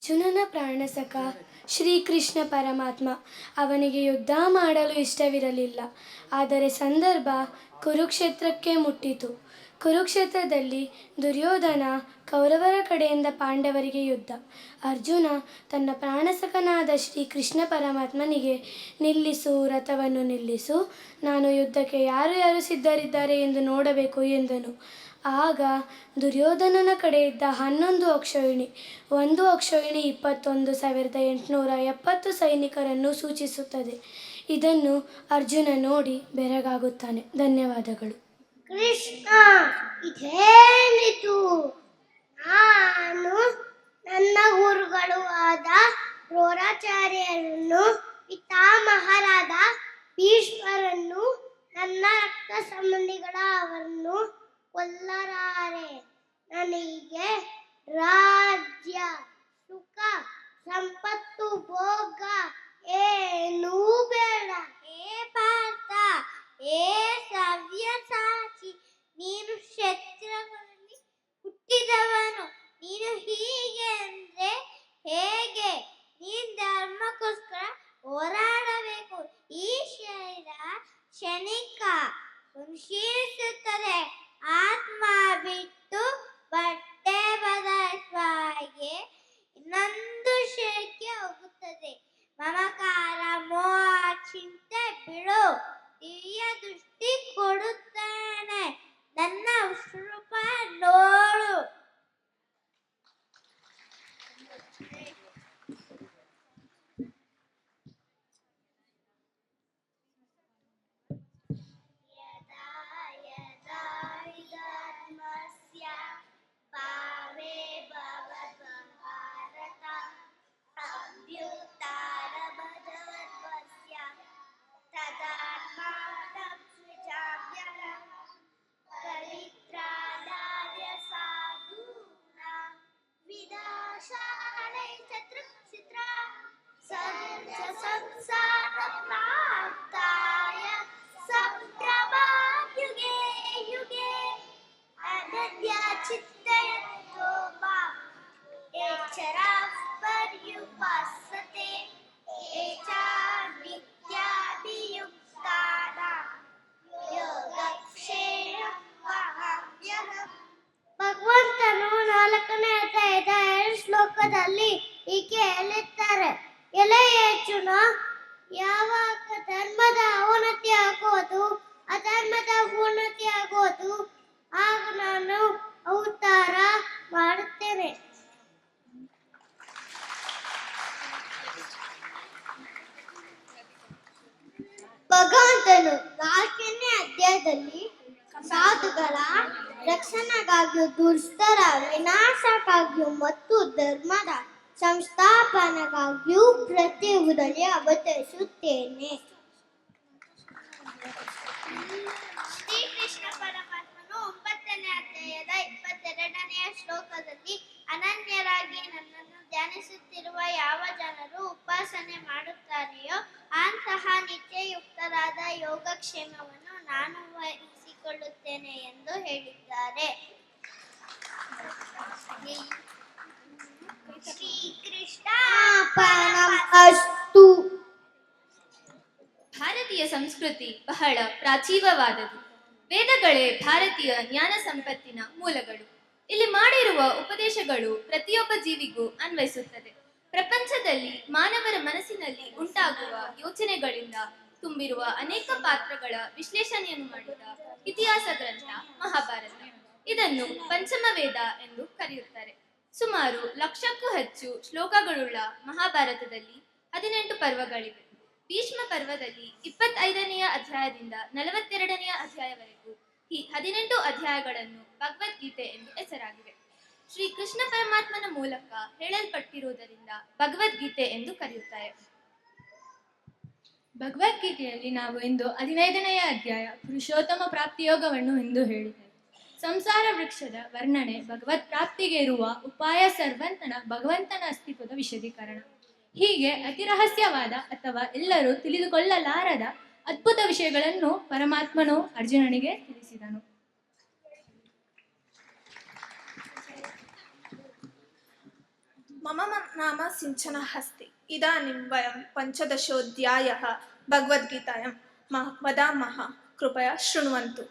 ಅರ್ಜುನನ ಪ್ರಾಣಸಖ ಶ್ರೀಕೃಷ್ಣ ಪರಮಾತ್ಮ. ಅವನಿಗೆ ಯುದ್ಧ ಮಾಡಲು ಇಷ್ಟವಿರಲಿಲ್ಲ. ಆದರೆ ಸಂದರ್ಭ ಕುರುಕ್ಷೇತ್ರಕ್ಕೆ ಮುಟ್ಟಿತು. ಕುರುಕ್ಷೇತ್ರದಲ್ಲಿ ದುರ್ಯೋಧನ ಕೌರವರ ಕಡೆಯಿಂದ ಪಾಂಡವರಿಗೆ ಯುದ್ಧ. ಅರ್ಜುನ ತನ್ನ ಪ್ರಾಣಸಖನಾದ ಶ್ರೀಕೃಷ್ಣ ಪರಮಾತ್ಮನಿಗೆ, ನಿಲ್ಲಿಸು, ರಥವನ್ನು ನಿಲ್ಲಿಸು, ನಾನು ಯುದ್ಧಕ್ಕೆ ಯಾರು ಯಾರು ಸಿದ್ಧರಿದ್ದಾರೆ ಎಂದು ನೋಡಬೇಕು ಎಂದನು. ಆಗ ದುರ್ಯೋಧನನ ಕಡೆ ಇದ್ದ 11 ಅಕ್ಷೋಹಿಣಿ, 1 ಅಕ್ಷೋಹಿಣಿ 21,870 ಸೈನಿಕರನ್ನು ಸೂಚಿಸುತ್ತದೆ. ಇದನ್ನು ಅರ್ಜುನ ನೋಡಿ ಬೆರಗಾಗುತ್ತಾನೆ. ಧನ್ಯವಾದಗಳು. ಕೃಷ್ಣ, ಇದೇನಿದು? ನಾನು ನನ್ನ ಗುರುಗಳು ಆದ ದ್ರೋಣಾಚಾರ್ಯರನ್ನು, ಪಿತಾಮಹರಾದ ಭೀಷ್ಮರನ್ನು, ನನ್ನ ರಕ್ತ ಸಂಬಂಧಿಗಳ ಅವರನ್ನು ಕೊಲ್ಲಲಾರೆ. ನನಗೆ ರಾಜ್ಯ, ಸುಖ, ಸಂಪತ್ತು, ಭೋಗ ಏನೂ ಬೇಡ. ಏ ಪಾರ್ಥ, ಏ ಸವ್ಯಸಾಚಿ, ನೀನು ಕ್ಷೇತ್ರಗಳಲ್ಲಿ ಹುಟ್ಟಿದವನು. ನೀನು ಹೀಗೆ ಅಂದ್ರೆ ಹೇಗೆ? ನೀನ್ ಧರ್ಮಕ್ಕೋಸ್ಕರ ಹೋರಾಡಬೇಕು. ಈ ಶರೀರ ಕ್ಷಣಿಕ, ಕ್ಷೀಣಿಸುತ್ತದೆ. ಆತ್ಮ ಬಿಟ್ಟು ಬಟ್ಟೆ ಬದಲಾಯಿಸುವಾಗೆ ಇನ್ನೊಂದು ಶರೀರಕ್ಕೆ ಹೋಗುತ್ತದೆ. ಮಮಕಾರ, ಮೋಹ, ಚಿಂತೆ ಬಿಡು. ದಿವ್ಯ ದೃಷ್ಟಿ ಕೊಡುತ್ತಾನೆ. ನನ್ನ ಸ್ವರೂಪ ನೋಡು. ಭಗವಂತನು 4ನೇ ಅಧ್ಯಾಯದ 2 ಶ್ಲೋಕದಲ್ಲಿ ಹೀಗೆ ಹೇಳುತ್ತಾರೆ: ಎಲೆ ಅರ್ಜುನ, ಯಾವಾಗ ಧರ್ಮದ ಅವನತಿ ಆಗುವುದು, ಅಧರ್ಮದ ಉನ್ನತಿ ಆಗುವುದು, ಆಗ ನಾನು ಅವತಾರ ಮಾಡುತ್ತೇನೆ. ಭಗವಂತನು 4ನೇ ಅಧ್ಯಾಯದಲ್ಲಿ ಸಾಧುಗಳ ರಕ್ಷಣೆಗಾಗಿಯೂ, ದುಷ್ಟರ ವಿನಾಶಕ್ಕಾಗಿಯೂ ಮತ್ತು ಧರ್ಮದ ಸಂಸ್ಥಾಪನೆಗಾಗಿಯೂ ಪ್ರತಿ ಯುಗದಲ್ಲಿ ಅವತರಿಸುತ್ತೇನೆ. ಶ್ರೀಕೃಷ್ಣ ಪರಮಾತ್ಮನು 9ನೇ ಅಧ್ಯಾಯದ 22ನೇ ಶ್ಲೋಕದಲ್ಲಿ, ಅನನ್ಯರಾಗಿ ನನ್ನನ್ನು ಧ್ಯಾನಿಸುತ್ತಿರುವ ಯಾವ ಜನರು ಉಪಾಸನೆ ಮಾಡುತ್ತಾರೆಯೋ ಅಂತಹ ನಿತ್ಯಯುಕ್ತರಾದ ಯೋಗಕ್ಷೇಮವನ್ನು ನಾನು ವಹಿಸಿಕೊಳ್ಳುತ್ತೇನೆ ಎಂದು ಹೇಳಿದ್ದಾರೆ. ಶ್ರೀಕೃಷ್ಣ ಪರಮಾತ್ಮಸ್ತು. ಭಾರತೀಯ ಸಂಸ್ಕೃತಿ ಬಹಳ ಪ್ರಾಚೀನವಾದದು. ವೇದಗಳೇ ಭಾರತೀಯ ಜ್ಞಾನ ಸಂಪತ್ತಿನ ಮೂಲಗಳು. ಇಲ್ಲಿ ಮಾಡಿರುವ ಉಪದೇಶಗಳು ಪ್ರತಿಯೊಬ್ಬ ಜೀವಿಗೂ ಅನ್ವಯಿಸುತ್ತದೆ. ಪ್ರಪಂಚದಲ್ಲಿ ಮಾನವರ ಮನಸ್ಸಿನಲ್ಲಿ ಉಂಟಾಗುವ ಯೋಚನೆಗಳಿಂದ ತುಂಬಿರುವ ಅನೇಕ ಪಾತ್ರಗಳ ವಿಶ್ಲೇಷಣೆಯನ್ನು ಮಾಡಿದ ಇತಿಹಾಸ ಗ್ರಂಥ ಮಹಾಭಾರತ. ಇದನ್ನು ಪಂಚಮ ವೇದ ಎಂದು ಕರೆಯುತ್ತಾರೆ. ಸುಮಾರು 1,00,000ಕ್ಕೂ ಹೆಚ್ಚು ಶ್ಲೋಕಗಳುಳ್ಳ ಮಹಾಭಾರತದಲ್ಲಿ 18 ಪರ್ವಗಳಿವೆ. ಭೀಷ್ಮ ಪರ್ವದಲ್ಲಿ 25ನೇ ಅಧ್ಯಾಯದಿಂದ 42ನೇ ಅಧ್ಯಾಯವರೆಗೂ ಈ 18 ಅಧ್ಯಾಯಗಳನ್ನು ಭಗವದ್ಗೀತೆ ಎಂದು ಹೆಸರಾಗಿವೆ. ಶ್ರೀ ಕೃಷ್ಣ ಪರಮಾತ್ಮನ ಮೂಲಕ ಹೇಳಲ್ಪಟ್ಟಿರುವುದರಿಂದ ಭಗವದ್ಗೀತೆ ಎಂದು ಕರೆಯುತ್ತಾರೆ. ಭಗವದ್ಗೀತೆಯಲ್ಲಿ ನಾವು ಇಂದು 15ನೇ ಅಧ್ಯಾಯ ಪುರುಷೋತ್ತಮ ಪ್ರಾಪ್ತಿಯೋಗವನ್ನು ಎಂದು ಹೇಳಿದ್ದೇವೆ. ಸಂಸಾರ ವೃಕ್ಷದ ವರ್ಣನೆ, ಭಗವತ್ ಪ್ರಾಪ್ತಿಗೆ ಇರುವ ಉಪಾಯ, ಭಗವಂತನ ಅಸ್ತಿತ್ವದ ವಿಶದೀಕರಣ. ಹೀಗೆ ಅತಿ ರಹಸ್ಯವಾದ ಅಥವಾ ಎಲ್ಲರೂ ತಿಳಿದುಕೊಳ್ಳಲಾರದ ಅದ್ಭುತ ವಿಷಯಗಳನ್ನು ಪರಮಾತ್ಮನು ಅರ್ಜುನನಿಗೆ ತಿಳಿಸಿದನು. मम नाम सिञ्चनः अस्ति। इदानीं वयं पञ्चदशोऽध्यायः भगवद्गीतायां वदामः, कृपया शृण्वन्तु।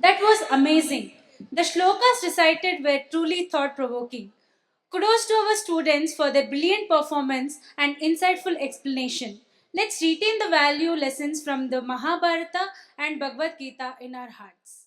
That was amazing. The shlokas recited were truly thought provoking. Kudos to our students for their brilliant performance and insightful explanation. Let's retain the value lessons from the Mahabharata and Bhagavad Gita in our hearts.